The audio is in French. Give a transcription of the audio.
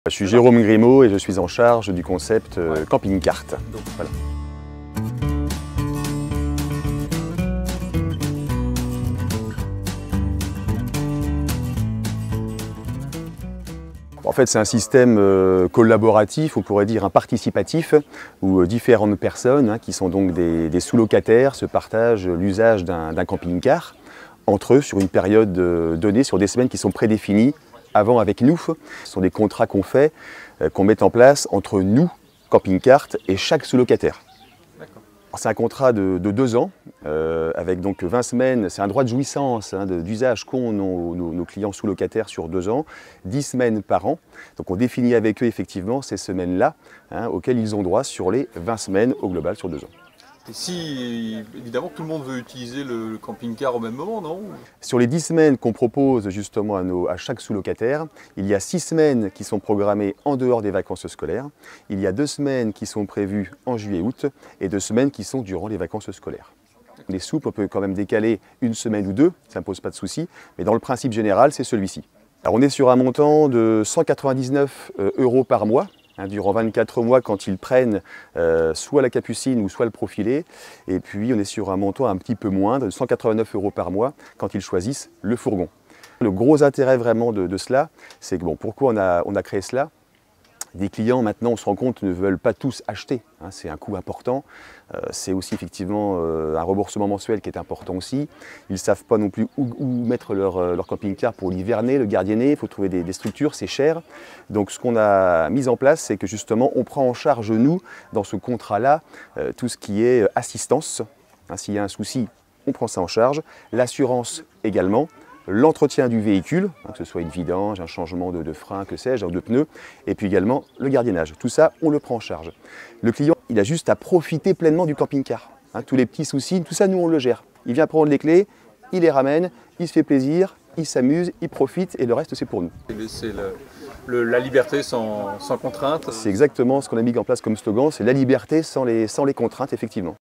Je suis Jérôme Grimaud et je suis en charge du concept camping-carte. Voilà. En fait, c'est un système collaboratif, on pourrait dire un participatif, où différentes personnes, qui sont donc des sous-locataires, se partagent l'usage d'un camping-car entre eux sur une période donnée, sur des semaines qui sont prédéfinies avant avec nous. Ce sont des contrats qu'on fait, qu'on met en place entre nous, camping-carte, et chaque sous-locataire. C'est un contrat de 2 ans, avec donc 20 semaines, c'est un droit de jouissance d'usage qu'ont nos clients sous-locataires sur 2 ans, 10 semaines par an. Donc on définit avec eux effectivement ces semaines-là, auxquelles ils ont droit sur les 20 semaines au global sur 2 ans. Et si, évidemment, tout le monde veut utiliser le camping-car au même moment, non? Sur les 10 semaines qu'on propose justement à chaque sous-locataire, il y a 6 semaines qui sont programmées en dehors des vacances scolaires, il y a 2 semaines qui sont prévues en juillet-août et 2 semaines qui sont durant les vacances scolaires. Les souples, on peut quand même décaler une semaine ou deux, ça ne pose pas de souci, mais dans le principe général, c'est celui-ci. Alors on est sur un montant de 199 € par mois, durant 24 mois quand ils prennent soit la capucine ou soit le profilé. Et puis on est sur un montant un petit peu moindre, de 189 € par mois quand ils choisissent le fourgon. Le gros intérêt vraiment de cela, c'est que pourquoi on a créé cela? Des clients maintenant, on se rend compte, ne veulent pas tous acheter, c'est un coût important. C'est aussi effectivement un remboursement mensuel qui est important aussi. Ils ne savent pas non plus où mettre leur camping-car pour l'hiverner, le gardienner, il faut trouver des structures, c'est cher. Donc ce qu'on a mis en place, c'est que justement on prend en charge, nous, dans ce contrat-là, tout ce qui est assistance. S'il y a un souci, on prend ça en charge. L'assurance également. L'entretien du véhicule, que ce soit une vidange, un changement de frein, que sais-je, de pneus, et puis également le gardiennage. Tout ça, on le prend en charge. Le client, il a juste à profiter pleinement du camping-car. Tous les petits soucis, tout ça, nous, on le gère. Il vient prendre les clés, il les ramène, il se fait plaisir, il s'amuse, il profite, et le reste, c'est pour nous. C'est la liberté sans contrainte. C'est exactement ce qu'on a mis en place comme slogan, c'est la liberté sans les contraintes, effectivement.